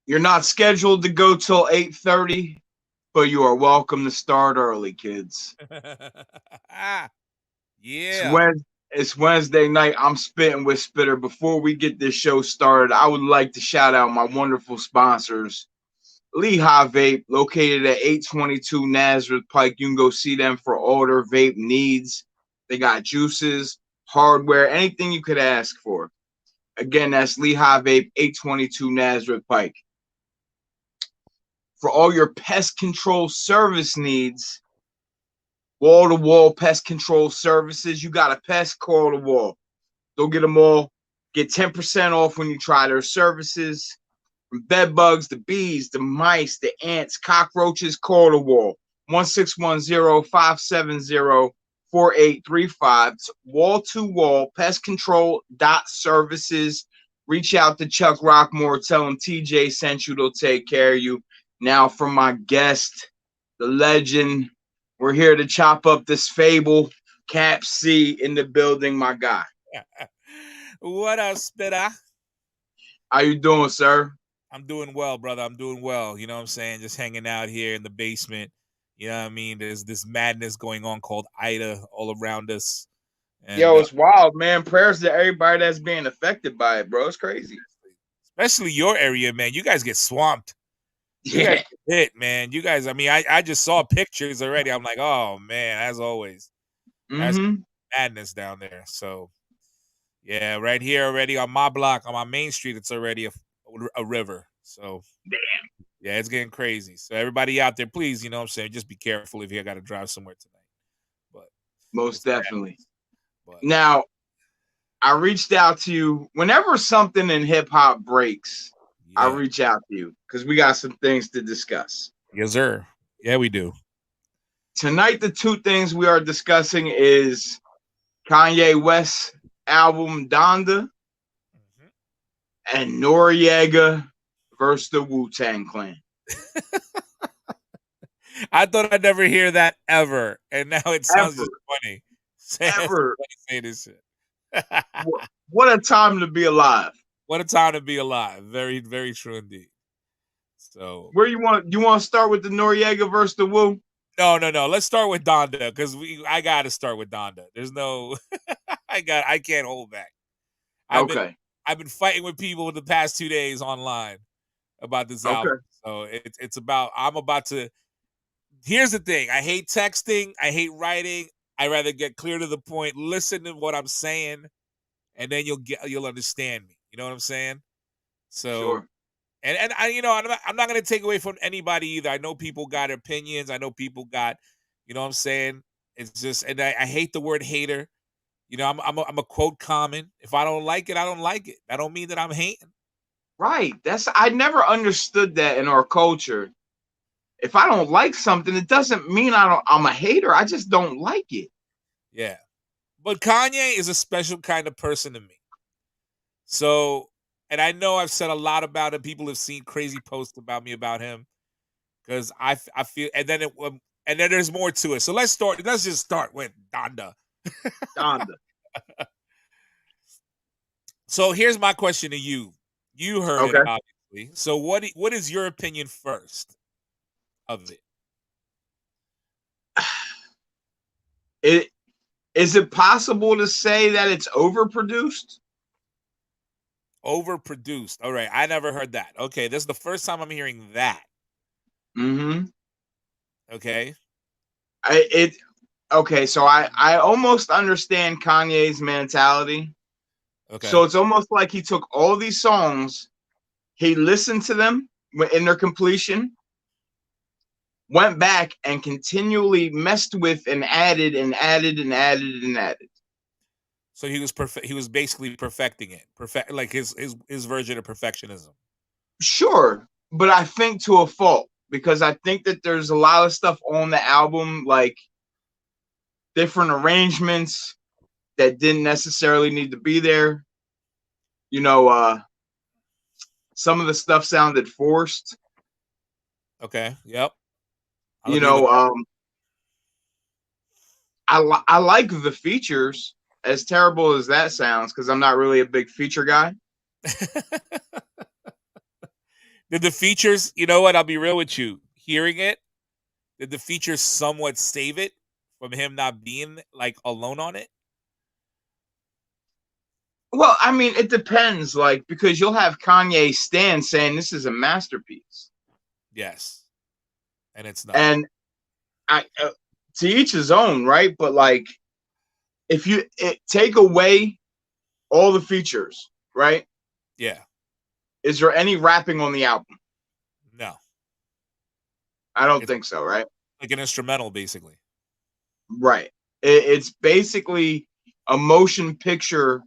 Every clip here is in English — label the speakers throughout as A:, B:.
A: You're not scheduled to go till 8:30, but you are welcome to start early, kids. It's
B: Yeah.
A: Wednesday, it's Wednesday night. I'm spitting with Spitter. Before we get this show started, I would like to shout out my wonderful sponsors. Lehigh Vape, located at 822 Nazareth Pike. You can go see them for all their vape needs. They got juices, hardware, anything you could ask for. Again, that's Lehigh Vape, 822 Nazareth Pike. For all your pest control service needs, wall to wall pest control services. You got a pest, call the wall. Go get them all. Get 10% off when you try their services. From bed bugs, the bees, the mice, the ants, cockroaches, call the wall. 1-610-570-4835. It's wall to wall pest control services. Reach out to Chuck Rockmore. Tell him TJ sent you. They'll take care of you. Now, for my guest, the legend, we're here to chop up this fable. Cap C in the building, my guy.
B: What up, Spitter?
A: How you doing, sir?
B: I'm doing well, brother. I'm doing well. You know what I'm saying? Just hanging out here in the basement. You know what I mean? There's this madness going on called Ida all around us. And
A: Yo, it's wild, man. Prayers to everybody that's being affected by it, bro. It's crazy.
B: especially your area, man. You guys get swamped. You guys
A: Yeah.
B: get hit, man. You guys, I mean, I just saw pictures already. I'm like, oh, man, as always. That's
A: Mm-hmm.
B: madness down there. So, yeah, right here already on my block, on my main street, it's already a river. So, yeah, it's getting crazy. So, everybody out there, please, you know what I'm saying, just be careful if you got to drive somewhere tonight. But
A: Most
B: it's
A: definitely.
B: But
A: Now, I reached out to you whenever something in hip hop breaks. I
B: yeah,
A: reach out to you because we got some things to discuss.
B: yes, sir. Yeah, we do.
A: Tonight, the two things we are discussing is Kanye West album Donda
B: Mhm.
A: and Noriega versus the Wu-Tang Clan.
B: I thought I'd never hear that ever, and now it sounds
A: Ever,
B: just funny. It's
A: ever.
B: funny saying this shit.
A: What a time to be alive.
B: What a time to be alive. Very, very true indeed. So
A: Where you want to start with the Noriega versus the Wu?
B: no. Let's start with Donda because I got to start with Donda. There's no, I can't hold back. I've been
A: Okay.
B: I've been fighting with people the past 2 days online about this album.
A: Okay.
B: So it's about I'm about to. Here's the thing. I hate texting. I hate writing. I rather get clear to the point. Listen to what I'm saying, and then you'll understand me. You know what I'm saying? So
A: Sure.
B: and I I'm not going to take away from anybody either. I know people got opinions. I know people got, you know what I'm saying? It's just and I hate the word hater. You know, I'm a quote common. If I don't like it, I don't like it. That don't mean that I'm hating.
A: Right. I never understood that in our culture. If I don't like something, it doesn't mean I'm a hater. I just don't like it.
B: Yeah. But Kanye is a special kind of person to me. So, and I know I've said a lot about him. People have seen crazy posts about me about him because I feel, and then there's more to it. So let's start. Let's just start with Donda.
A: Donda.
B: So here's my question to you. You heard it
A: Okay.
B: obviously. So what is your opinion first of it?
A: It is it possible to say that it's overproduced?
B: Overproduced. All right, I never heard that. Okay, this is the first time I'm hearing that.
A: Mm-hmm.
B: Okay.
A: It okay, so I almost understand Kanye's mentality.
B: Okay.
A: So it's almost like he took all these songs, he listened to them in their completion, went back and continually messed with and added and added and added and added.
B: So he was perfect. He was basically perfecting it. Perfect, like his version of perfectionism.
A: Sure, but I think to a fault because I think that there's a lot of stuff on the album, like different arrangements that didn't necessarily need to be there. You know, some of the stuff sounded forced.
B: Okay. Yep. I'll
A: You
B: agree with
A: know, I like the features, as terrible as that sounds, because I'm not really a big feature guy.
B: that. Did the features, you know what? I'll be real with you. Hearing it, did the features somewhat save it from him not being like alone on it?
A: Well, I mean, it depends, like, because you'll have Kanye Stan saying this is a masterpiece,
B: Yes. And it's not.
A: and I to each his own, right? But like, if you take away all the features, right?
B: Yeah.
A: Is there any rapping on the album?
B: No.
A: I don't
B: It's
A: think so, right?
B: like an instrumental, basically.
A: Right. It's basically a motion picture,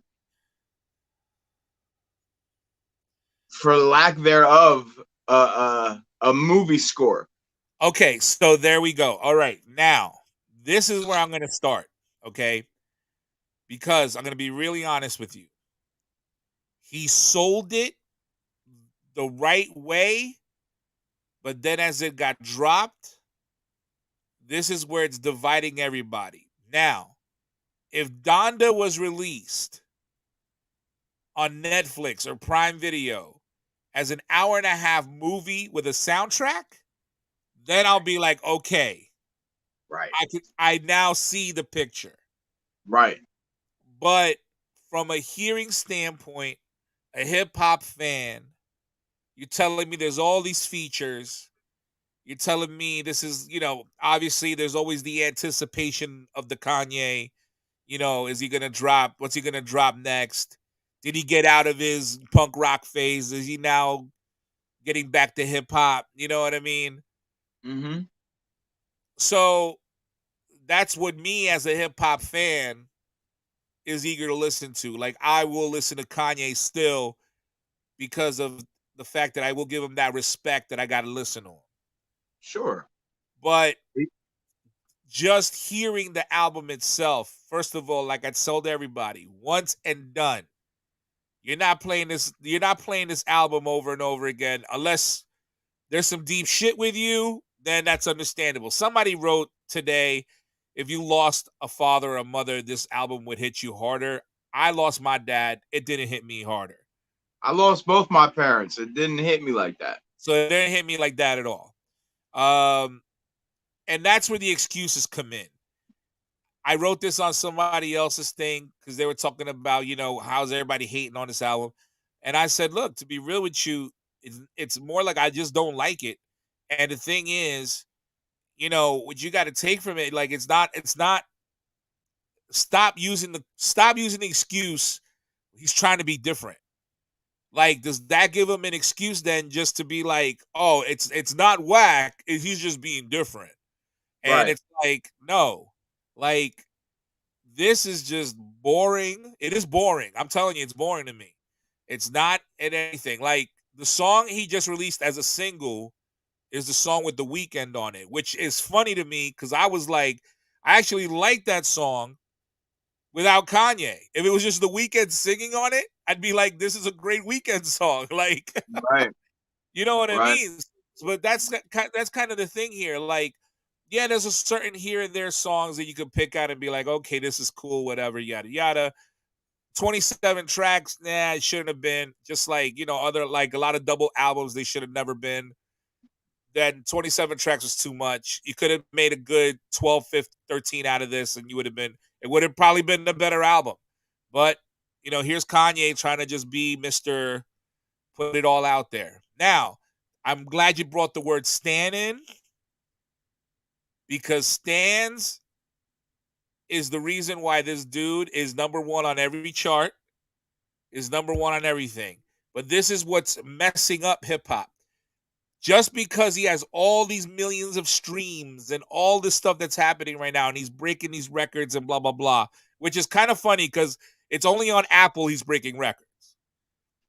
A: for lack thereof, a movie score.
B: Okay, so there we go. All right. Now, this is where I'm going to start, okay? Because I'm going to be really honest with you. He sold it the right way, but then as it got dropped, this is where it's dividing everybody. Now, if Donda was released on Netflix or Prime Video as an hour and a half movie with a soundtrack, then I'll be like, okay,
A: Right.
B: I now see the picture.
A: Right.
B: But from a hearing standpoint, a hip hop fan, you're telling me there's all these features. You're telling me this is, obviously there's always the anticipation of the Kanye. Is he gonna drop? What's he gonna drop next? Did he get out of his punk rock phase? Is he now getting back to hip hop? You know what I mean?
A: Mm-hmm.
B: So that's what me as a hip hop fan is eager to listen to. Like I will listen to Kanye still because of the fact that I will give him that respect that I got to listen to him.
A: Sure.
B: But just hearing the album itself, first of all, like I told everybody, once and done. You're not playing this album over and over again unless there's some deep shit with you, then that's understandable. Somebody wrote today, if you lost a father or a mother, this album would hit you harder. I lost my dad. It didn't hit me harder.
A: I lost both my parents. It didn't hit me like that.
B: So it didn't hit me like that at all. Um, and that's where the excuses come in. I wrote this on somebody else's thing because they were talking about, how's everybody hating on this album. And I said, look, to be real with you, it's more like I just don't like it. And the thing is, what you got to take from it, like it's not stop using the excuse. He's trying to be different. Like, does that give him an excuse then just to be like, oh, it's not whack, he's just being different. And
A: Right.
B: it's like, no, like this is just boring. It is boring. I'm telling you, it's boring to me. It's not in anything. Like the song he just released as a single is the song with The Weeknd on it, which is funny to me because I was like, I actually like that song without Kanye. If it was just The Weeknd singing on it, I'd be like, this is a great Weeknd song. Like,
A: Right.
B: you know what I
A: Right.
B: mean? But that's kind of the thing here. Like, yeah, there's a certain here and there songs that you can pick out and be like, okay, this is cool, whatever, yada yada. 27 tracks, nah, it shouldn't have been. Just like, other like a lot of double albums, they should have never been. Then 27 tracks was too much. You could have made a good 12, 15, 13 out of this, and it would have probably been a better album. But, here's Kanye trying to just be Mr. Put it all out there. Now, I'm glad you brought the word stan in because stans is the reason why this dude is number one on every chart, is number one on everything. But this is what's messing up hip hop. Just because he has all these millions of streams and all this stuff that's happening right now, and he's breaking these records and blah, blah, blah, which is kind of funny because it's only on Apple he's breaking records.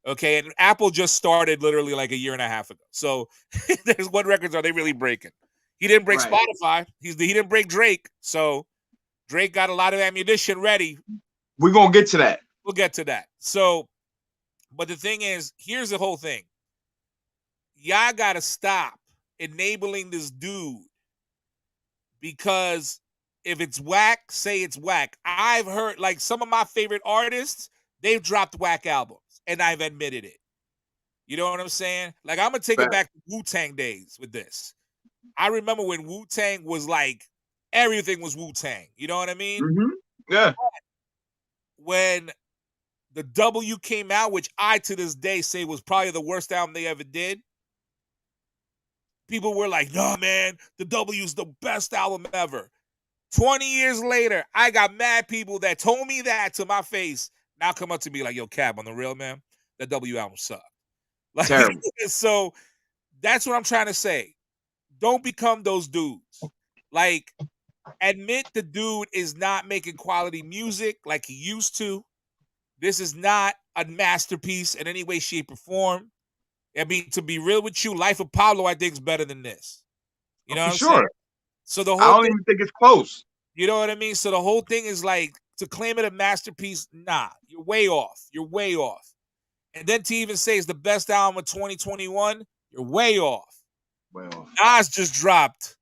B: Okay, and Apple just started literally like a year and a half ago. So there's what records are they really breaking? He didn't break
A: Right.
B: Spotify. He didn't break Drake. So Drake got a lot of ammunition ready.
A: We're gonna get to that.
B: We'll get to that. So, but the thing is, here's the whole thing. Y'all gotta stop enabling this dude because if it's whack, say it's whack. I've heard like some of my favorite artists, they've dropped whack albums, and I've admitted it. You know what I'm saying? Like, I'm gonna take it
A: Fact.
B: back to Wu-Tang days with this. I remember when Wu-Tang was like everything was Wu-Tang. You know what I mean?
A: Yeah.
B: When the W came out, which I to this day say was probably the worst album they ever did, people were like, "No, man, the W's the best album ever." 20 years later, I got mad people that told me that to my face. Now come up to me like, "Yo, Cab, on the real, man, that W album sucked." Like,
A: Terrible.
B: so that's what I'm trying to say. Don't become those dudes. Like, admit the dude is not making quality music like he used to. This is not a masterpiece in any way, shape, or form. I mean, to be real with you, Life of Pablo, I think, is better than this. You
A: Oh,
B: know what
A: for
B: I'm saying?
A: sure.
B: So the
A: I
B: whole
A: don't
B: thing,
A: even think it's close.
B: you know what I mean? So the whole thing is like, to claim it a masterpiece, nah, you're way off. You're way off. And then to even say it's the best album of 2021, you're way off.
A: Well.
B: Nas just dropped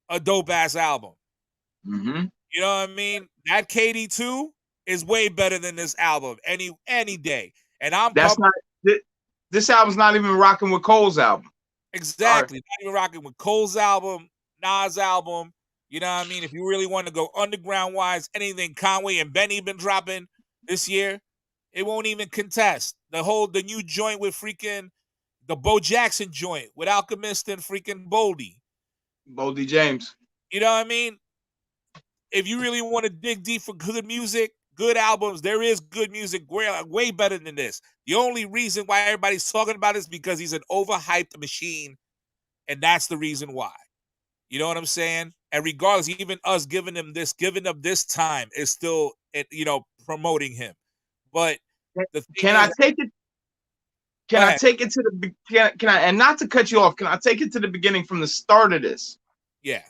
B: a dope ass album.
A: Mm-hmm.
B: You know what I mean? That KD2 is way better than this album any day. And I'm
A: That's not. This album's not even rocking with Cole's album.
B: exactly not even rocking with Cole's album, Nas album. You know what I mean? If you really want to go underground wise, anything Conway and Benny been dropping this year, it won't even contest. The new joint with freaking the Bo Jackson joint with Alchemist and freaking Boldy.
A: Boldy James.
B: You know what I mean? If you really want to dig deep for good music, good albums, there is good music way better than this. The only reason why everybody's talking about it is because he's an overhyped machine, and that's the reason why. You know what I'm saying? And regardless, even us giving him this time is still, promoting him. But the thing
A: Can I
B: is,
A: take it?
B: go
A: Can I
B: ahead.
A: take it to the? Can I? And not to cut you off. Can I take it to the beginning from the start of this?
B: Yeah,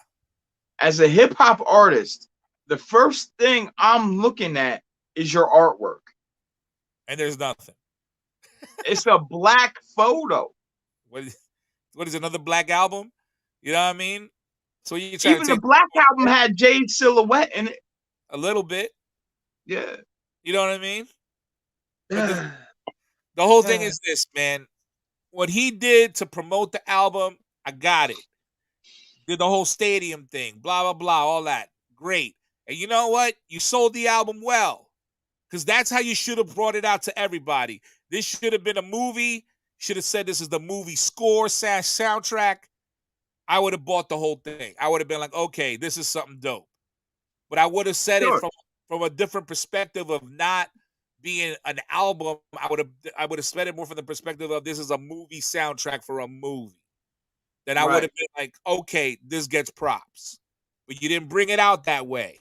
A: As a hip hop artist, the first thing I'm looking at is your artwork.
B: and there's nothing.
A: It's a black photo.
B: What is another black album? You know what I mean? So you trying
A: Even
B: to
A: the
B: take
A: black album had Jay's silhouette in it.
B: a little bit.
A: Yeah.
B: You know what I mean? But the whole thing is this, man. What he did to promote the album, I got it. Did the whole stadium thing, blah, blah, blah, all that. Great. And you know what? You sold the album well. Because that's how you should have brought it out to everybody. This should have been a movie. Should have said this is the movie score / soundtrack. I would have bought the whole thing. I would have been like, okay, this is something dope. But I would have said it
A: Sure.
B: from a different perspective of not being an album. I would have said it more from the perspective of this is a movie soundtrack for a movie. Then I would have been like, okay, this gets props. But you didn't bring it out that way.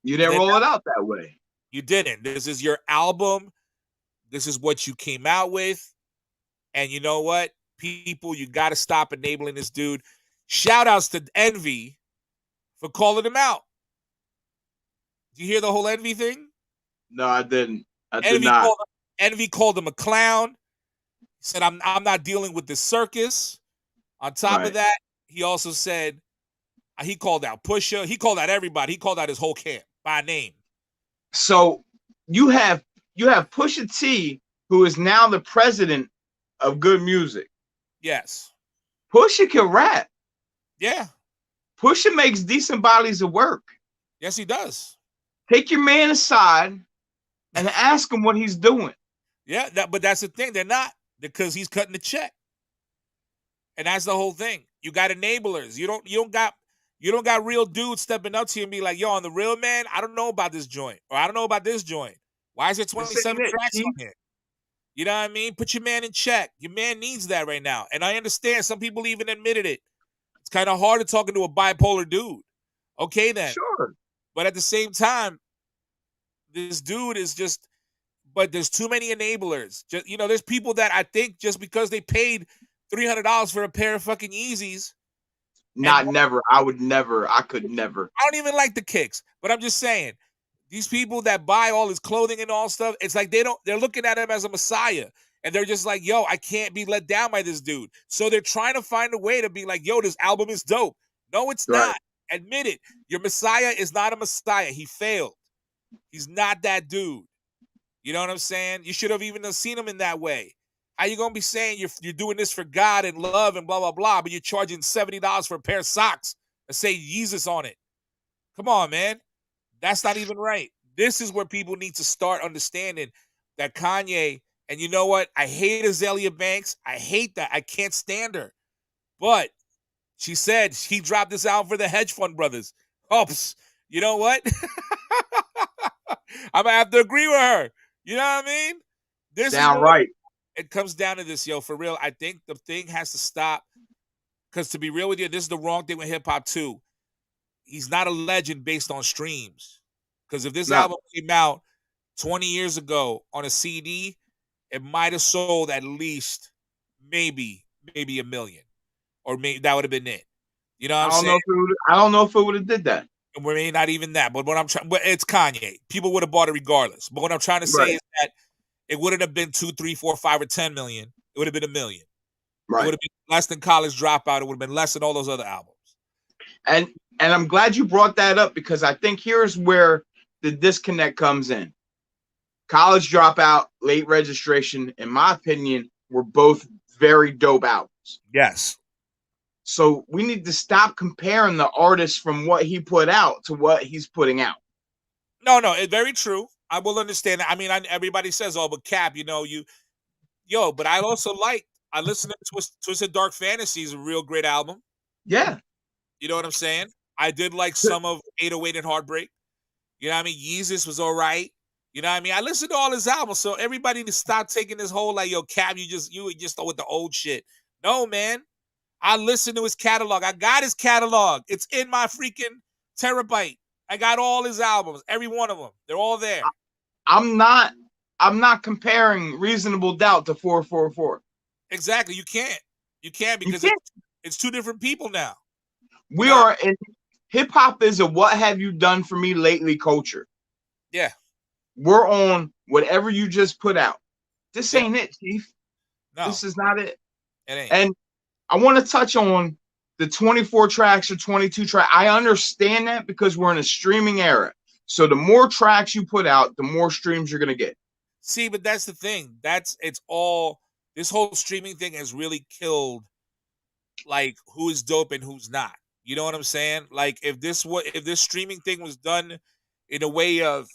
A: You didn't roll it out that way.
B: You didn't. This is your album. This is what you came out with. And you know what? People, you got to stop enabling this dude. Shout outs to Envy for calling him out. Did you hear the whole Envy thing?
A: No, I didn't. I did not.
B: Envy called him a clown. He said, I'm not dealing with this circus. On top of that, he also said, he called out Pusha. He called out everybody. He called out his whole camp by name.
A: So you have Pusha T, who is now the president of Good Music.
B: Yes.
A: Pusha can rap.
B: Yeah.
A: Pusha makes decent bodies of work.
B: Yes, he does.
A: Take your man aside and ask him what he's doing.
B: Yeah, but that's the thing. They're not, because he's cutting the check. And that's the whole thing. You got enablers. You don't got real dudes stepping up to you and be like, yo, on the real, man, I don't know about this joint. Or I don't know about this joint. Why is there 27 tracks on here? You know what I mean? Put your man in check. Your man needs that right now. And I understand some people even admitted it. It's kind of hard to talking to a bipolar dude. Okay, then.
A: Sure.
B: But at the same time, this dude is just, but there's too many enablers. Just, there's people that I think just because they paid $300 for a pair of fucking Yeezys.
A: Never. I would never. I could never.
B: I don't even like the kicks, but I'm just saying, these people that buy all his clothing and all stuff, it's like they're looking at him as a messiah. And they're just like, yo, I can't be let down by this dude. So they're trying to find a way to be like, yo, this album is dope. No, it's not. Admit it. Your messiah is not a messiah. He failed. He's not that dude. You know what I'm saying? You should have even seen him in that way. How you gonna be saying you're doing this for God and love and blah blah blah, but you're charging $70 for a pair of socks that say Jesus on it? Come on, man. That's not even right. This is where people need to start understanding that Kanye, and you know what? I hate Azalea Banks. I hate that. I can't stand her. But she said he dropped this album for the hedge fund brothers. Oops. You know what? I'm gonna have to agree with her. You know what I mean? This is what
A: Downright.
B: it comes down to this, yo, for real. I think the thing has to stop. Because to be real with you, this is the wrong thing with hip hop too. He's not a legend based on streams. Because if this
A: No.
B: album came out 20 years ago on a CD, it might have sold at least maybe a million, or maybe that would have been it. You know what I'm saying?
A: I don't know if it would have did that.
B: And maybe not even that. But what I'm trying, but it's Kanye. People would have bought it regardless. But what I'm trying to say
A: Right.
B: is that it wouldn't have been 2, 3, 4, 5, or 10 million. It would have been a million. It
A: Right.
B: would have been less than College Dropout. It would have been less than all those other albums.
A: And I'm glad you brought that up, because I think here's where the disconnect comes in. College Dropout, Late Registration, in my opinion, were both very dope albums.
B: Yes.
A: So we need to stop comparing the artist from what he put out to what he's putting out.
B: No, it's very true. I will understand that. I mean, everybody says, "Oh, but Cap, but I also I listened to Twisted Dark Fantasy is a real great album.
A: Yeah.
B: You know what I'm saying? I did like some of 808 and Heartbreak. You know what I mean? Yeezus was all right. You know what I mean? I listened to all his albums, so everybody to stop taking this whole like, yo, Cap, you just with the old shit. No, man. I listened to his catalog. I got his catalog. It's in my freaking terabyte. I got all his albums, every one of them. They're all there.
A: I'm not comparing Reasonable Doubt to 444.
B: Exactly. You can't because it's two different people now.
A: We are in hip hop is a what have you done for me lately culture.
B: Yeah.
A: We're on whatever you just put out. This ain't it, Chief.
B: No.
A: This is not it.
B: It ain't.
A: And I want to touch on the 24 tracks or 22 tracks. I understand that because we're in a streaming era. So the more tracks you put out, the more streams you're going to get.
B: See, but that's the thing. This whole streaming thing has really killed like who is dope and who's not. You know what I'm saying? Like if this streaming thing was done in a way of,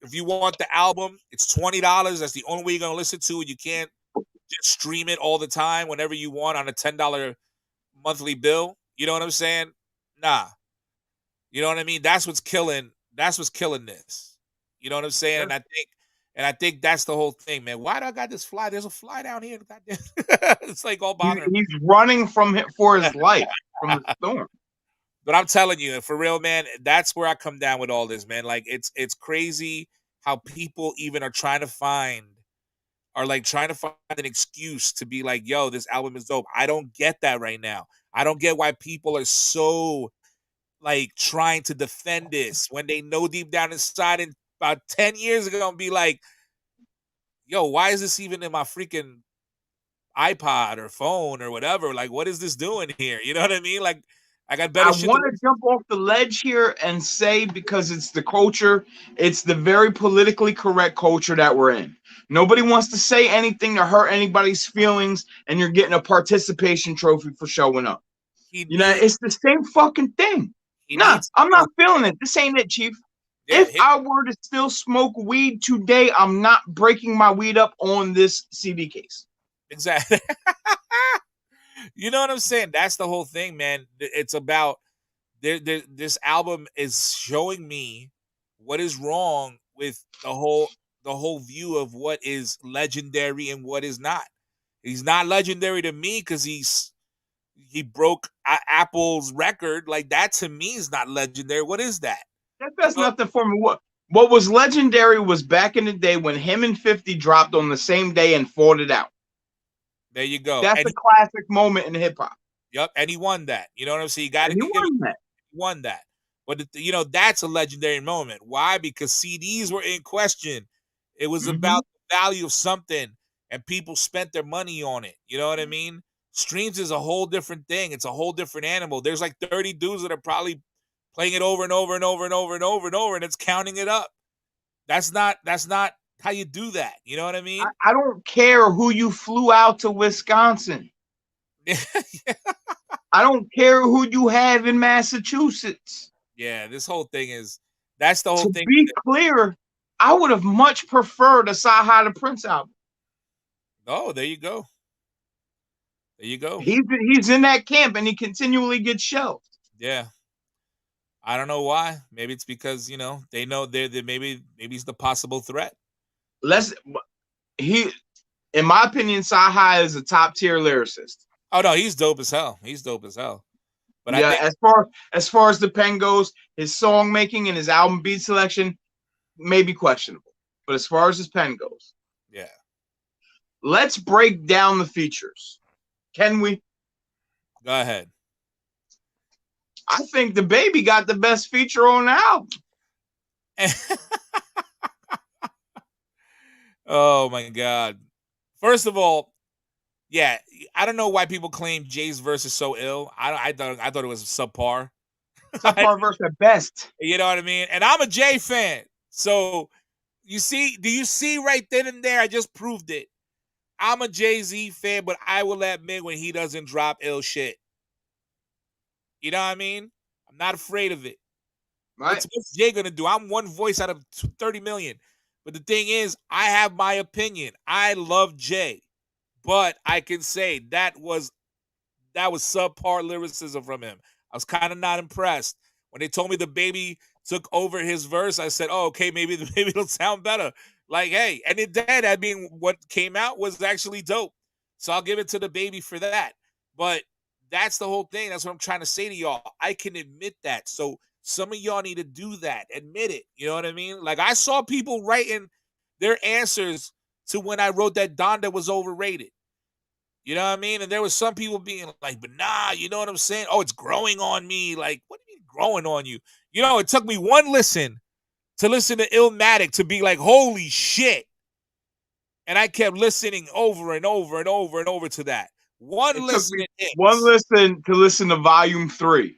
B: if you want the album, it's $20. That's the only way you're gonna listen to it. You can't just stream it all the time whenever you want on a $10 monthly bill. You know what I'm saying? Nah. You know what I mean? That's what's killing this. You know what I'm saying?
A: Yeah.
B: And I think that's the whole thing, man. Why do I got this fly? There's a fly down here. Goddamn. It's like all bothering me.
A: He's running for his life from the storm.
B: But I'm telling you, for real, man, that's where I come down with all this, man. Like it's crazy how people even are trying to find an excuse to be like, yo, this album is dope. I don't get that right now. I don't get why people are so like trying to defend this when they know deep down inside and about 10 years ago and be like, yo, why is this even in my freaking iPod or phone or whatever? Like, what is this doing here? You know what I mean? Like, I got better shit.
A: I want to jump off the ledge here and say, because it's the culture, it's the very politically correct culture that we're in. Nobody wants to say anything to hurt anybody's feelings, and you're getting a participation trophy for showing up. It's the same fucking thing. I'm not feeling it. This ain't it, Chief. Yeah, if I were to still smoke weed today, I'm not breaking my weed up on this CD case.
B: Exactly. You know what I'm saying? That's the whole thing, man. It's about this album is showing me what is wrong with the whole view of what is legendary and what is not. He's not legendary to me because he broke Apple's record. Like that to me is not legendary. What is that?
A: That does nothing for me. What was legendary was back in the day when him and 50 dropped on the same day and fought it out.
B: There you go.
A: That's a classic moment in hip hop.
B: Yep, and he won that. You know what I'm saying? You got to
A: give him that.
B: He won that. But that's a legendary moment. Why? Because CDs were in question. It was about the value of something, and people spent their money on it. You know what I mean? Streams is a whole different thing. It's a whole different animal. There's like 30 dudes that are probably playing it over and over and over and over and over and over, and it's counting it up. That's not how you do that. You know what I mean?
A: I don't care who you flew out to Wisconsin. I don't care who you have in Massachusetts.
B: Yeah, this whole thing is that's the whole
A: To
B: thing.
A: be clear, I would have much preferred a Saha the Prince album.
B: Oh, there you go. There you go.
A: He's in that camp and he continually gets shelved.
B: Yeah. I don't know why. Maybe it's because, they know they're maybe he's the possible threat.
A: Let's he in my opinion, Saha is a top tier lyricist.
B: Oh no, he's dope as hell. He's dope as hell. But I
A: Yeah,
B: think
A: as far as the pen goes, his song making and his album beat selection may be questionable. But as far as his pen goes,
B: yeah.
A: let's break down the features. Can we?
B: Go ahead.
A: I think the baby got the best feature on the album.
B: Oh my god. First of all, yeah, I don't know why people claim Jay's verse is so ill. I thought it was subpar.
A: Subpar verse at best.
B: You know what I mean? And I'm a Jay fan. So do you see right then and there? I just proved it. I'm a Jay-Z fan, but I will admit when he doesn't drop ill shit. You know what I mean? I'm not afraid of it.
A: Right?
B: What's Jay gonna do? I'm one voice out of 30 million. But the thing is, I have my opinion. I love Jay, but I can say that was subpar lyricism from him. I was kind of not impressed. When they told me the baby took over his verse, I said, "Oh, okay, maybe it'll sound better." Like, hey, and it did. I mean, what came out was actually dope. So I'll give it to the baby for that. But that's the whole thing. That's what I'm trying to say to y'all. I can admit that. So some of y'all need to do that. Admit it. You know what I mean? Like I saw people writing their answers to when I wrote that Donda was overrated. You know what I mean? And there was some people being like, but nah, you know what I'm saying? Oh, it's growing on me. Like, what do you mean growing on you? It took me one listen to listen to Illmatic to be like, holy shit. And I kept listening over and over and over and over to that. One listen.
A: One listen to listen to volume 3.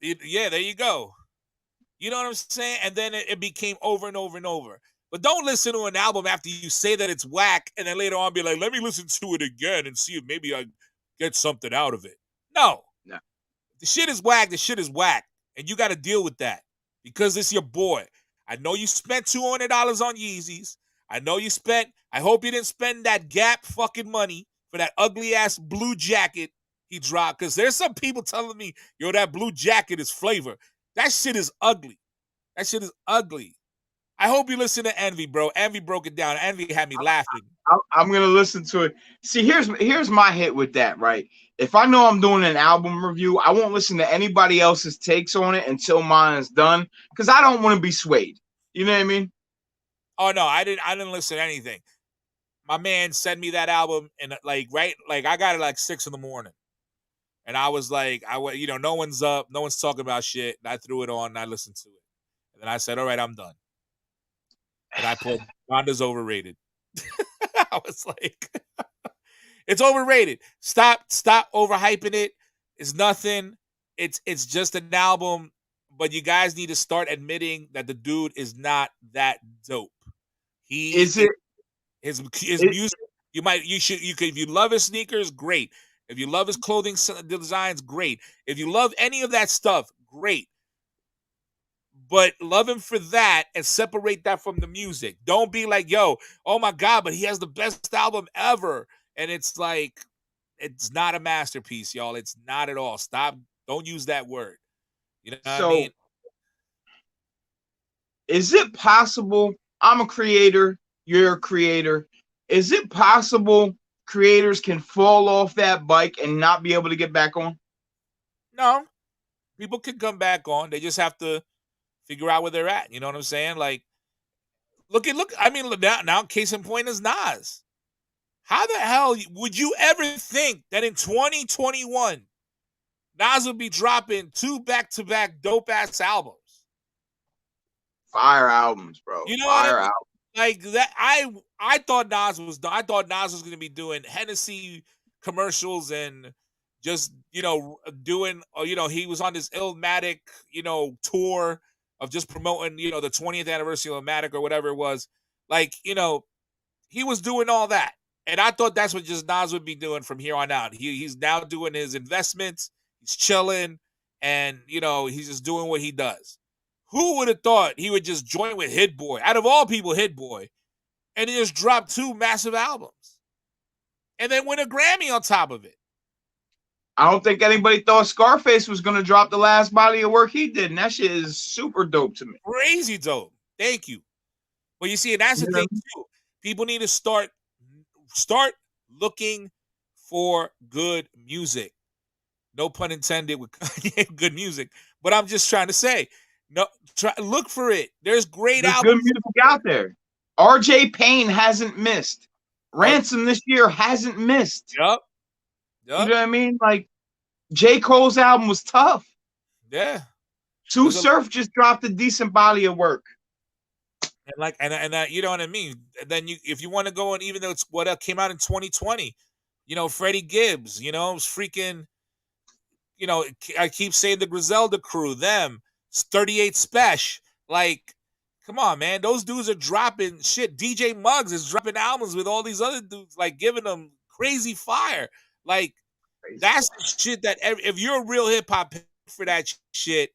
B: Yeah, there you go. You know what I'm saying? And then it became over and over and over. But don't listen to an album after you say that it's whack and then later on be like, let me listen to it again and see if maybe I get something out of it. No. The shit is whack. The shit is whack. And you got to deal with that because it's your boy. I know you spent $200 on Yeezys. I hope you didn't spend that Gap fucking money for that ugly ass blue jacket he dropped. Because there's some people telling me, yo, that blue jacket is flavor. That shit is ugly. That shit is ugly. I hope you listen to Envy, bro. Envy broke it down. Envy had me laughing.
A: I'm gonna listen to it. See, here's my hit with that, right? If I know I'm doing an album review, I won't listen to anybody else's takes on it until mine is done, because I don't want to be swayed. You know what I mean?
B: Oh no, I didn't listen to anything. My man sent me that album and I got it like 6 a.m. And I was like, no one's up, no one's talking about shit. And I threw it on and I listened to it. And then I said, all right, I'm done. And I put Donda's overrated. I was like, it's overrated. Stop overhyping it. It's nothing. It's just an album, but you guys need to start admitting that the dude is not that dope. His music. If you love his sneakers, great. If you love his clothing designs, great. If you love any of that stuff, great. But love him for that and separate that from the music. Don't be like, yo, oh my God, but he has the best album ever. And it's like, it's not a masterpiece, y'all. It's not at all. Stop. Don't use that word. You know what I mean?
A: Is it possible? I'm a creator. You're a creator. Is it possible creators can fall off that bike and not be able to get back on?
B: No. People can come back on. They just have to figure out where they're at. You know what I'm saying? Like, look. I mean, now case in point is Nas. How the hell would you ever think that in 2021 Nas would be dropping 2 back-to-back dope-ass albums?
A: Fire albums, bro.
B: You know
A: Fire
B: what I mean?
A: albums.
B: Like that, I thought Nas was going to be doing Hennessy commercials and just doing he was on this Illmatic tour of just promoting the 20th anniversary of Illmatic or whatever it was. Like, he was doing all that. And I thought that's what just Nas would be doing from here on out. He's now doing his investments, he's chilling, and he's just doing what he does. Who would have thought he would just join with Hit Boy? Out of all people, Hit Boy, and he just dropped 2 massive albums. And then win a Grammy on top of it.
A: I don't think anybody thought Scarface was going to drop the last body of work he did, and that shit is super dope to me.
B: Crazy dope. Thank you. But you see, and that's the thing too. People need to start looking for good music. No pun intended with good music. But I'm just trying to say, look for it. There's great
A: There's
B: albums.
A: good music out there. RJ Payne hasn't missed. Ransom this year hasn't missed.
B: Yup.
A: You know what I mean? Like, J. Cole's album was tough.
B: Yeah.
A: Too Surf just dropped a decent body of work.
B: And you know what I mean? And then if you want to go on, even though it's what came out in 2020, Freddie Gibbs, it's freaking, I keep saying the Griselda crew, them, 38 Special. Like, come on, man. Those dudes are dropping shit. DJ Muggs is dropping albums with all these other dudes, like giving them crazy fire. Like, that's the shit that if you're a real hip hop for that shit,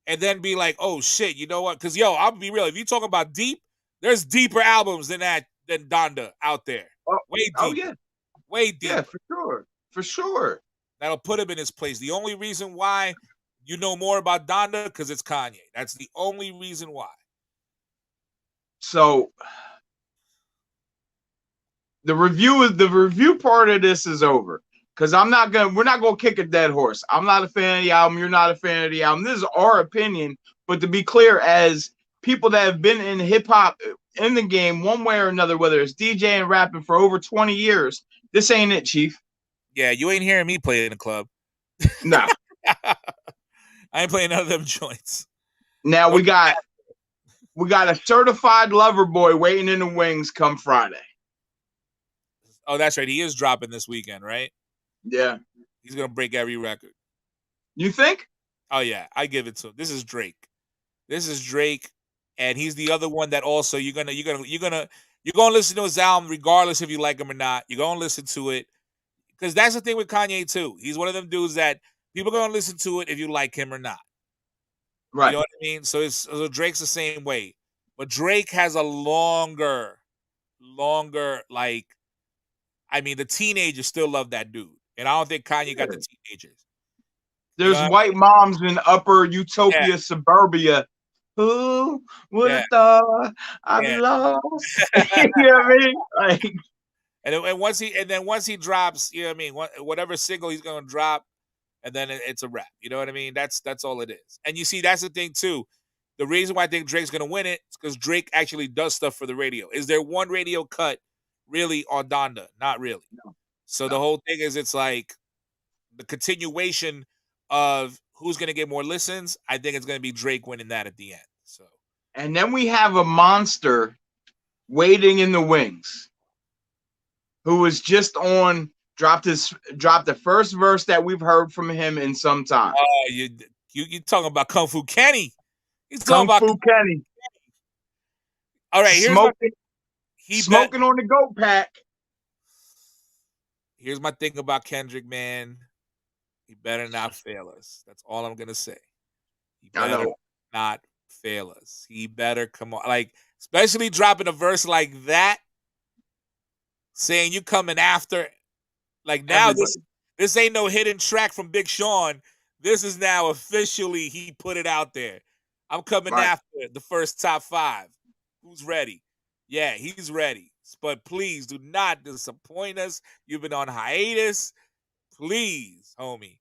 B: and then be like, oh shit, you know what? Because I'll be real. If you talk about deep, there's deeper albums than Donda out there. Way deeper.
A: Oh yeah,
B: way deeper.
A: Yeah, for sure.
B: That'll put him in his place. The only reason why you know more about Donda because it's Kanye. That's the only reason why.
A: So the review part of this is over. Because we're not gonna kick a dead horse. I'm not a fan of the album. You're not a fan of the album. This is our opinion. But to be clear, as people that have been in hip hop in the game one way or another, whether it's DJing and rapping for over 20 years, this ain't it, Chief.
B: Yeah, you ain't hearing me play in the club.
A: Nah.
B: I ain't playing none of them joints.
A: Now we got a certified lover boy waiting in the wings come Friday.
B: Oh, that's right. He is dropping this weekend, right?
A: Yeah.
B: He's gonna break every record.
A: You think?
B: Oh yeah, I give it to him. This is Drake, and he's the other one that also you're gonna listen to his album regardless if you like him or not. You're gonna listen to it because that's the thing with Kanye too. He's one of them dudes that people are gonna listen to it if you like him or not.
A: Right.
B: You know what I mean? So Drake's the same way, but Drake has a longer, like, I mean, the teenagers still love that dude. And I don't think Kanye got the teenagers.
A: There's white moms in upper Utopia suburbia. Who would have thought I'd be lost? You know what I mean? Like,
B: and once he drops, you know what I mean, whatever single he's gonna drop, and then it's a wrap. You know what I mean? That's all it is. And you see, that's the thing too. The reason why I think Drake's gonna win it is because Drake actually does stuff for the radio. Is there one radio cut really on Donda? Not really.
A: No.
B: So the whole thing is, it's like the continuation of who's going to get more listens. I think it's going to be Drake winning that at the end. So,
A: and then we have a monster waiting in the wings, who was just dropped the first verse that we've heard from him in some time.
B: Oh, you talking about Kung Fu Kenny?
A: He's talking about Kung Fu Kenny.
B: All right, here's
A: smoking on the goat pack.
B: Here's my thing about Kendrick, man. He better not fail us. That's all I'm gonna say. He better not fail us. He better come on, like, especially dropping a verse like that, saying you coming after. Like, now this ain't no hidden track from Big Sean. This is now officially, he put it out there. I'm coming after the first top 5. Who's ready? Yeah, he's ready. But please do not disappoint us. You've been on hiatus. Please, homie.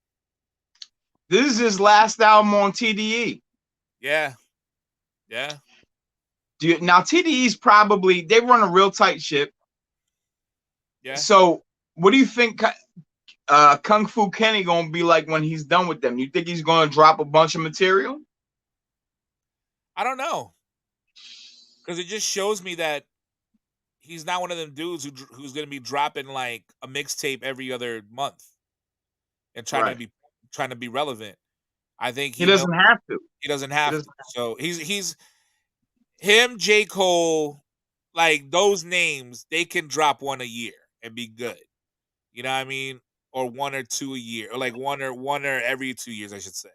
A: This is his last album on TDE.
B: Yeah.
A: Now TDE's probably, they run a real tight ship.
B: Yeah.
A: So what do you think Kung Fu Kenny gonna be like when he's done with them? You think he's gonna drop a bunch of material?
B: I don't know. Because it just shows me that he's not one of them dudes who's going to be dropping like a mixtape every other month and trying to be relevant. I think
A: he doesn't have to.
B: He doesn't have to. So he's him, J. Cole, like those names, they can drop one a year and be good. You know what I mean? Or one or two a year, or like one or every 2 years, I should say.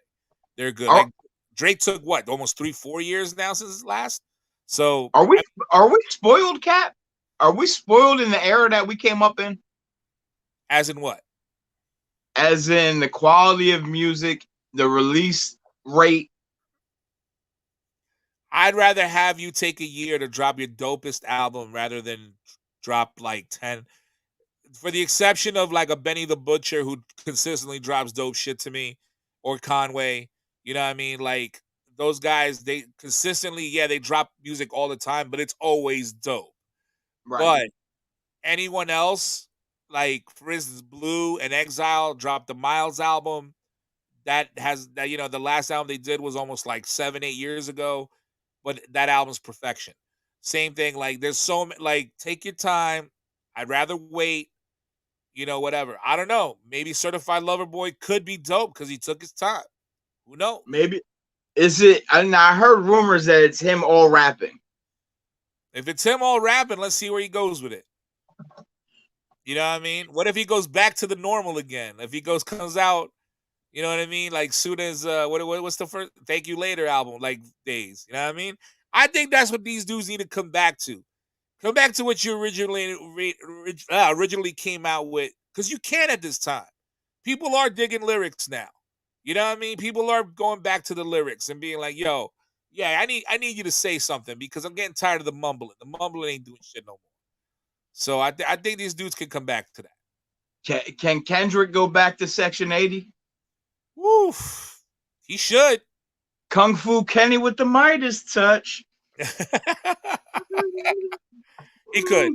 B: They're good.
A: Are
B: Like Drake took what, almost 3-4 years now since his last. So
A: are we are we spoiled, Cap? Are we spoiled in the era that we came up in?
B: as in what?
A: As in the quality of music, the release rate.
B: I'd rather have you take a year to drop your dopest album rather than drop like 10. For the exception of like a Benny the Butcher who consistently drops dope shit to me, or Conway, you know what I mean? Like those guys, they consistently, yeah, they drop music all the time, but it's always dope.
A: Right.
B: But anyone else, like for instance, Blue and Exile dropped the Miles album. That has that, the last album they did was almost like 7-8 years ago, but that album's perfection. Same thing, like there's like take your time. I'd rather wait, whatever. I don't know. Maybe Certified Lover Boy could be dope because he took his time. Who knows?
A: Maybe is it? I heard rumors that it's him all rapping.
B: If it's him all rapping, let's see where he goes with it. You know what I mean? What if he goes back to the normal again? If he comes out, you know what I mean? Like soon as what's the first Thank You Later album, like days. You know what I mean? I think that's what these dudes need to come back to. Come back to what you originally came out with, because you can at this time. People are digging lyrics now. You know what I mean? People are going back to the lyrics and being like, "Yo, yeah, I need you to say something because I'm getting tired of the mumbling. The mumbling ain't doing shit no more." So I think these dudes can come back to that.
A: Can Kendrick go back to Section 80?
B: Woof. He should.
A: Kung Fu Kenny with the Midas touch.
B: He could.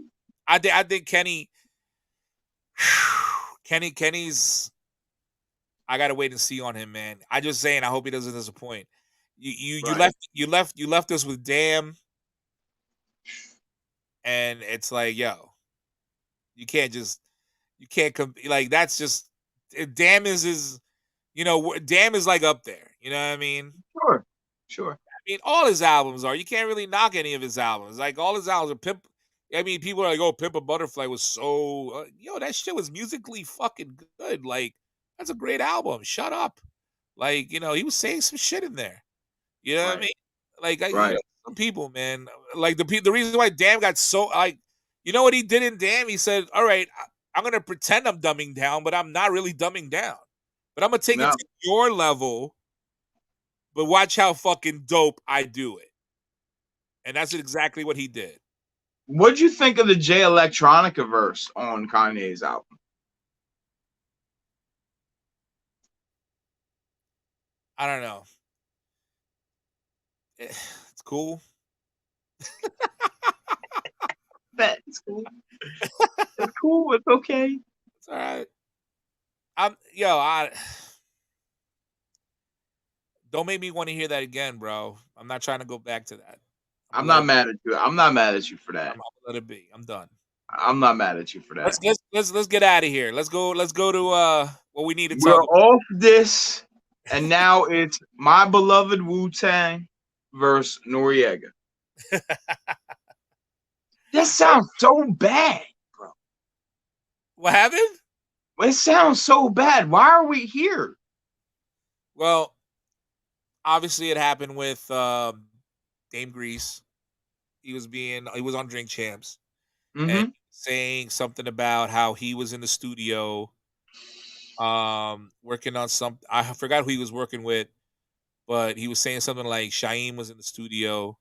B: I think Kenny's. I gotta wait and see on him, man. I just saying. I hope he doesn't disappoint. You
A: Right.
B: left us with Damn, and it's like, yo, you can't come like that's just Damn Damn is like up there. You know what I mean?
A: Sure.
B: I mean, all his albums are. You can't really knock any of his albums. Like all his albums are Pimp. I mean, people are like, "Oh, Pimp a Butterfly was so that shit was musically fucking good." Like that's a great album. Shut up. Like he was saying some shit in there. You know what I
A: Right.
B: mean? Like
A: Right.
B: some people, man. Like the reason why Damn got so like, you know what he did in Damn? He said, "All right, I'm gonna pretend I'm dumbing down, but I'm not really dumbing down. But I'm gonna take it
A: No.
B: to your level. But watch how fucking dope I do it." And that's exactly what he did.
A: What'd you think of the J Electronica verse on Kanye's album?
B: I don't know. It's cool.
A: That's cool. It's cool. It's okay.
B: It's all right. I don't make me want to hear that again, bro. I'm not trying to go back to that.
A: I'm not mad at you. I'm not mad at you for
B: I'm
A: that.
B: gonna let it be. I'm done.
A: I'm not mad at you for that.
B: Let's get out of here. Let's go to what we need to
A: We're
B: talk
A: off this, and now it's my beloved Wu-Tang versus Noriega.
B: about.
A: That sounds so bad, bro.
B: What happened?
A: It sounds so bad. Why are we here?
B: Well, obviously it happened with Dame Grease. He was on Drink Champs and
A: Mm-hmm.
B: saying something about how he was in the studio working on some, I forgot who he was working with, but he was saying something like Shaim was in the studio,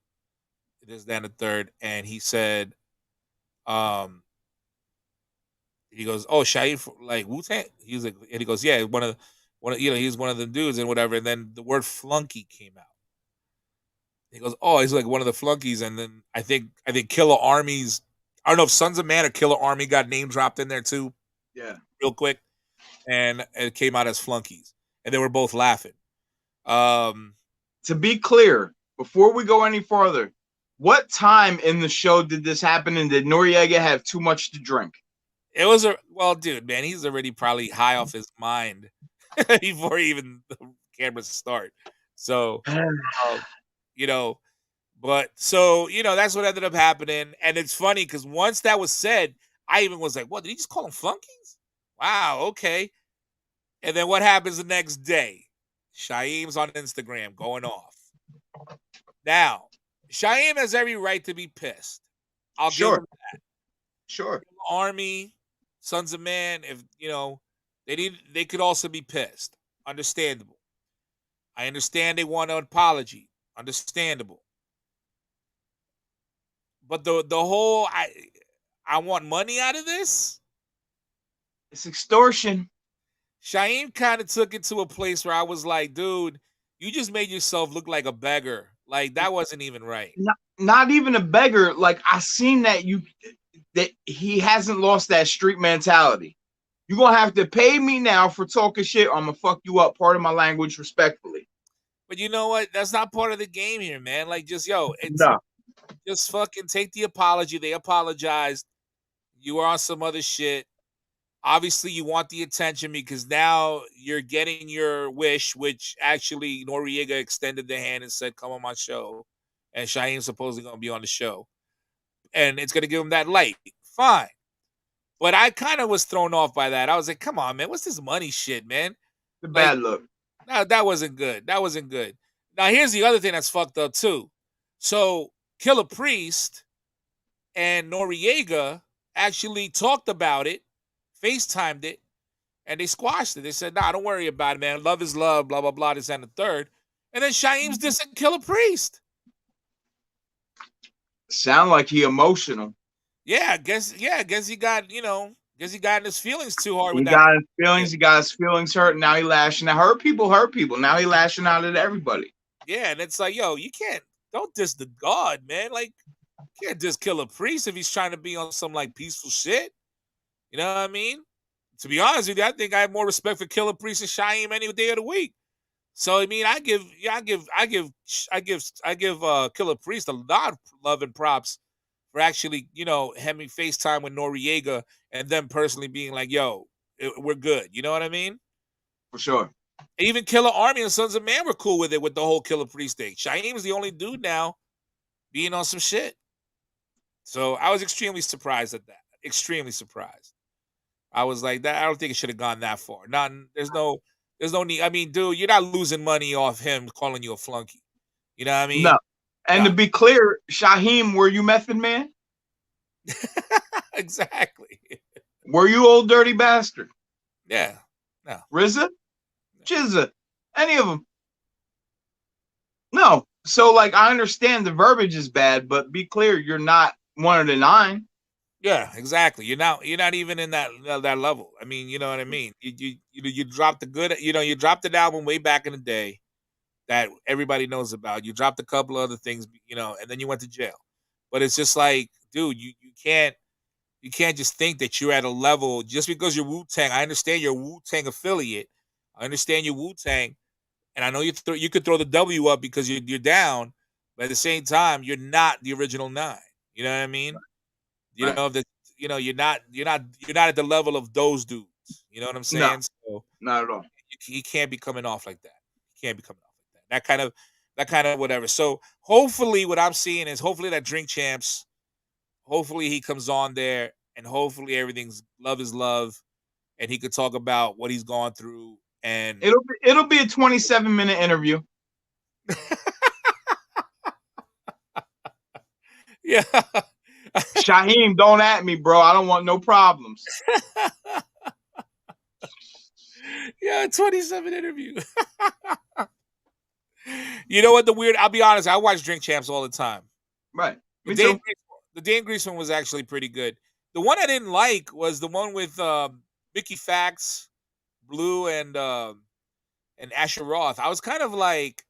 B: this, that, and the third, and he said, he goes, "Oh, Shaim, like Wu-Tang?" He was like, and he goes, "Yeah, he's one of the dudes and whatever." And then the word flunky came out. He goes, "Oh, he's like one of the flunkies." And then I think Killer Army's, I don't know if Sons of Man or Killer Army got name dropped in there too,
A: Yeah.
B: real quick, and it came out as flunkies, and they were both laughing. Um,
A: To be clear, before we go any further, what time in the show did this happen, and did Noriega have too much to drink?
B: it was dude, man, he's already probably high off his mind before even the cameras start. So, um, you know, But so, that's what ended up happening. And it's funny because once that was said, I even was like, what, did he just call them flunkies? Wow, okay. And then what happens the next day? Shaheem's on Instagram going off. Now, Shaheem has every right to be pissed. I'll give him
A: Sure.
B: Army, Sons of Man, if they could also be pissed. Understandable. I understand they want an apology. Understandable. But the whole I want money out of this.
A: It's extortion.
B: Shaheem kind of took it to a place where I was like, dude, you just made yourself look like a beggar. Like that wasn't even right.
A: Not even a beggar. Like I seen that he hasn't lost that street mentality. You're gonna have to pay me now for talking shit, or I'm gonna fuck you up. Part of my language, respectfully.
B: But you know what? That's not part of the game here, man. Like it's
A: No.
B: just fucking take the apology. They apologized. You were on some other shit. Obviously, you want the attention because now you're getting your wish, which actually Noriega extended the hand and said, come on my show. And Shaheem's supposedly going to be on the show. And it's going to give him that light. Fine. But I kind of was thrown off by that. I was like, come on, man. What's this money shit, man?
A: The bad look.
B: No, that wasn't good. That wasn't good. Now, here's the other thing that's fucked up, too. So, Killer Priest and Noriega actually talked about it, FaceTimed it, and they squashed it. They said, nah, don't worry about it, man. Love is love, blah, blah, blah, this and the third. And then Shaheem's dissing Killer Priest.
A: Sound like he emotional.
B: Yeah, I guess he got, guess he got in his feelings too hard with that.
A: He got his feelings hurt. Now he lashing out. Hurt people. Now he lashing out at everybody.
B: Yeah, and it's like, yo, don't diss the God, man. Like, you can't diss Killer Priest if he's trying to be on some like peaceful shit. You know what I mean? To be honest with you, I think I have more respect for Killer Priest and Shaheem any day of the week. So I mean, I give Killer Priest a lot of love and props for actually, having FaceTime with Noriega and them personally being like, yo, we're good. You know what I mean?
A: For sure.
B: Even Killer Army and Sons of Man were cool with it with the whole Killer Priest thing. Shaheem's the only dude now being on some shit. So I was extremely surprised at that. Extremely surprised. I was like, that. I don't think it should have gone that far. There's no need. I mean, dude, you're not losing money off him calling you a flunky. You know what I mean?
A: No. And to be clear, Shaheem, were you Method Man?
B: Exactly.
A: Were you Old Dirty Bastard?
B: Yeah. No.
A: RZA? Jizza? Any of them? No. So, like, I understand the verbiage is bad, but be clear, you're not one of the 9.
B: Yeah, exactly. You're not even in that level. I mean, you know what I mean? You dropped the good, you dropped an album way back in the day that everybody knows about. You dropped a couple of other things, and then you went to jail. But it's just like, dude, you can't just think that you're at a level just because you're Wu-Tang. I understand you're a Wu-Tang affiliate. I understand you're Wu-Tang, and I know you could throw the W up because you're down, but at the same time, you're not the original 9. You know what I mean? You know that you're not at the level of those dudes. You know what I'm saying?
A: No,
B: so
A: not at all.
B: He can't be coming off like that. He can't be coming off like that. That kind of whatever. So hopefully, what I'm seeing is hopefully that Drink Champs. Hopefully he comes on there, and hopefully everything's love is love, and he could talk about what he's gone through. And
A: it'll be a 27-minute interview.
B: Yeah.
A: Shaheem, don't at me, bro. I don't want no problems.
B: Yeah, 27 interview. You know what? I'll be honest, I watch Drink Champs all the time.
A: Right. Me too.
B: The Dan Grease one was actually pretty good. The one I didn't like was the one with Mickey Fax, Blue, and Asher Roth. I was kind of like,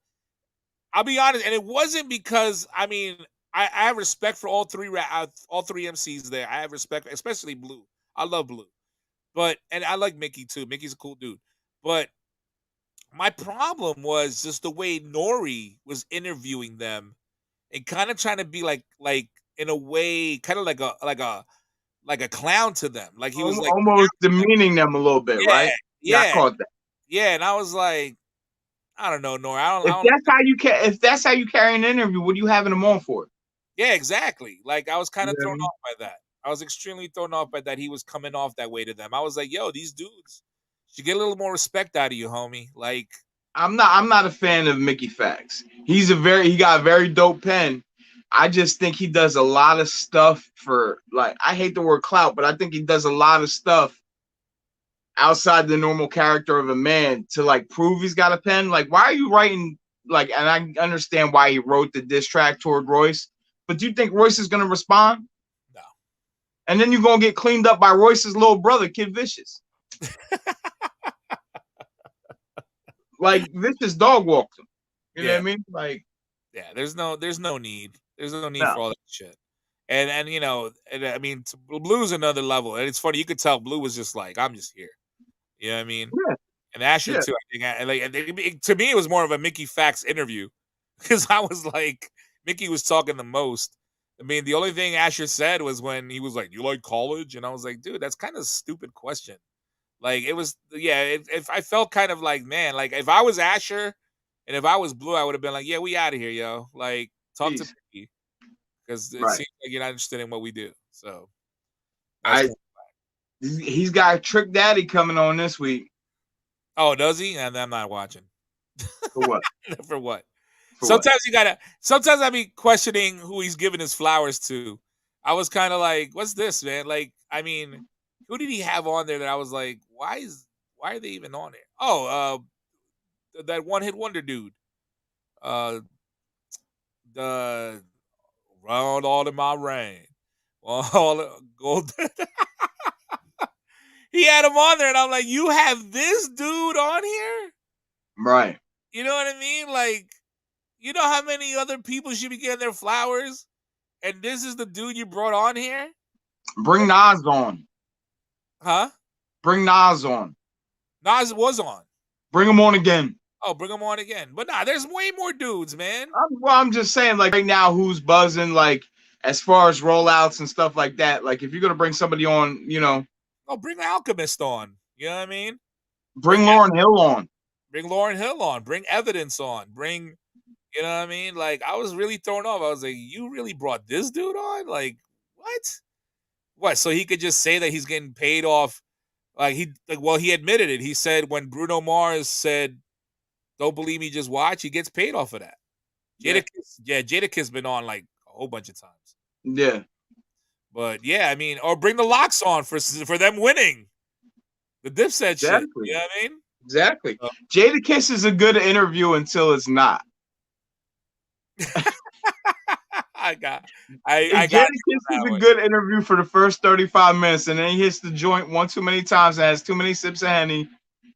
B: I'll be honest, and it wasn't because, I mean, I have respect for all three MCs there. I have respect, especially Blue. I love Blue, and I like Mickey too. Mickey's a cool dude. But my problem was just the way Nori was interviewing them and kind of trying to be like in a way, kind of like a clown to them. Like he was like
A: almost demeaning them a little bit, right?
B: Yeah,
A: I caught that.
B: Yeah, and I was like, I don't know, Nora. I
A: If
B: don't.
A: that's how you if that's how you carry an interview, what are you having them on for?
B: Yeah, exactly. Like I was kind
A: You
B: of
A: know what I
B: thrown
A: mean?
B: off by that. I was extremely thrown off by that. He was coming off that way to them. I was like, yo, these dudes should get a little more respect out of you, homie. Like,
A: I'm not a fan of Mickey Fax. He got a very dope pen. I just think he does a lot of stuff for, like, I hate the word clout, but I think he does a lot of stuff outside the normal character of a man to like prove he's got a pen. Like, why are you writing, like, and I understand why he wrote the diss track toward Royce, but do you think Royce is gonna respond?
B: no.
A: And then you're gonna get cleaned up by Royce's little brother, Kid Vicious. Like, Vicious dog walked him. You know what
B: Yeah,
A: I mean? Like,
B: yeah. There's no need. There's no need
A: no.
B: for all that shit. And you know, and I mean, Blue's another level. And it's funny, you could tell Blue was just like, I'm just here. You know what I mean?
A: Yeah,
B: And Asher
A: yeah.
B: too. I think, to me, it was more of a Mickey Fax interview because I was like, Mickey was talking the most. I mean, the only thing Asher said was when he was like, "You like college?" And I was like, "Dude, that's kind of a stupid question." Like it was, yeah. If I felt kind of like, man, like if I was Asher and if I was Blue, I would have been like, "Yeah, we out of here, yo." Like talk to
A: Peace.
B: Mickey because it
A: Right.
B: seems like you're not interested in what we do. So that's
A: I
B: kind
A: he's got Trick Daddy coming on this week.
B: oh, does he? And I'm not watching.
A: For what?
B: For what?
A: For what?
B: Sometimes you gotta. Sometimes I be questioning who he's giving his flowers to. I was kind of like, "What's this, man?" Like, I mean, who did he have on there that I was like, why are they even on there? Oh, that one hit wonder dude. Uh, the round all in my rain. All gold. He had him on there, and I'm like, you have this dude on here?
A: Right.
B: You know what I mean? Like, you know how many other people should be getting their flowers? And this is the dude you brought on here?
A: Bring Nas on.
B: Huh?
A: Bring Nas on.
B: Nas was on.
A: Bring him on again.
B: Oh, bring him on again. But nah, there's way more dudes, man.
A: I'm just saying, like, right now, who's buzzing, like, as far as rollouts and stuff like that. Like, if you're gonna bring somebody on,
B: Oh, bring the Alchemist on. You know what I mean?
A: bring Lauryn Hill on.
B: Bring Lauryn Hill on. Bring Evidence on. Bring, you know what I mean? Like, I was really thrown off. I was like, you really brought this dude on? Like, what? What? So he could just say that he's getting paid off. Well, he admitted it. He said when Bruno Mars said, "Don't believe me, just watch," he gets paid off of that.
A: Yeah.
B: Jadakiss been on like a whole bunch of times.
A: Yeah.
B: But yeah, I mean, or bring the Locks on for them winning the Dipset shit.
A: Exactly.
B: You know what I mean?
A: Exactly. Jadakiss is a good interview until it's not.
B: I got
A: Jadakiss is a good interview for the first 35 minutes, and then he hits the joint one too many times and has too many sips of Henny.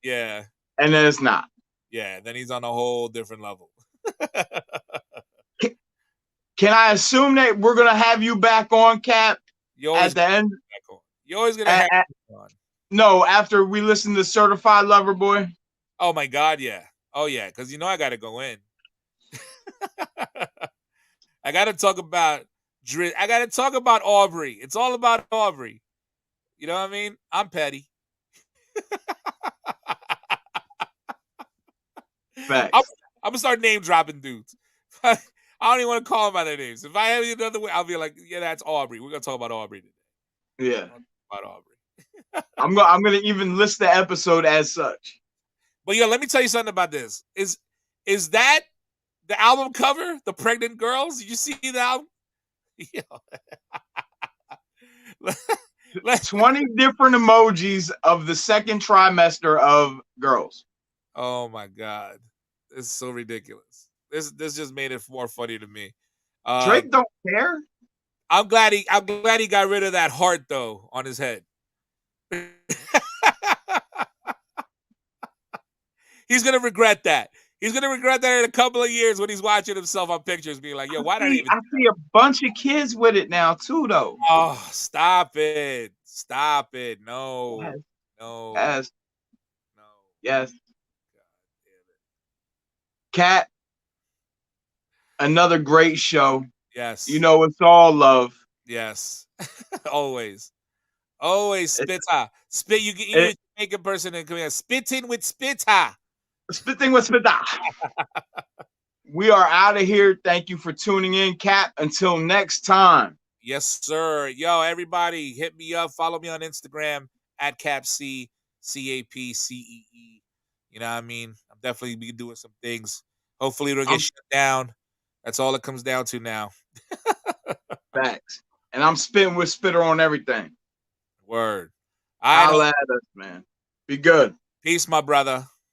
B: Yeah.
A: And then it's not.
B: Yeah, then he's on a whole different level.
A: Can I assume that we're gonna have you back on, Cap? At the end,
B: you're always gonna have me on.
A: No, after we listen to Certified Lover Boy.
B: Oh my God, yeah. Oh yeah, because I gotta go in. I gotta talk about I gotta talk about Aubrey. It's all about Aubrey. You know what I mean? I'm petty.
A: Facts.
B: I'm gonna start name dropping dudes. I don't even want to call them by their names. If I have it another way, I'll be like, yeah, that's Aubrey. We're gonna talk about Aubrey today.
A: Yeah.
B: About Aubrey.
A: I'm gonna even list the episode as such.
B: But yeah, let me tell you something about this. Is that the album cover? The pregnant girls? Did you see the album?
A: 20 different emojis of the second trimester of girls.
B: Oh my God. It's so ridiculous. This just made it more funny to me.
A: Drake don't care.
B: I'm glad he got rid of that heart though on his head. He's gonna regret that. He's gonna regret that in a couple of years when he's watching himself on pictures, being like, "Yo, why did I even?"
A: I see a bunch of kids with it now too, though.
B: Oh, stop it! Stop it! No,
A: yes.
B: No,
A: yes,
B: no,
A: yes.
B: God damn it.
A: Cat, another great show.
B: Yes,
A: it's all love.
B: Yes, always spit. You need to make a person and come here. Spittin with Spitta.
A: Spitting with Spitta. We are out of here. Thank you for tuning in, Cap. Until next time.
B: Yes, sir. Yo, everybody, hit me up. Follow me on Instagram at CapC, CAPCEE. You know what I mean? I'm definitely be doing some things. Hopefully, it'll get shut down. That's all it comes down to now.
A: Facts. And I'm spitting with Spitter on everything.
B: Word.
A: Holla at us, man. Be good.
B: Peace, my brother.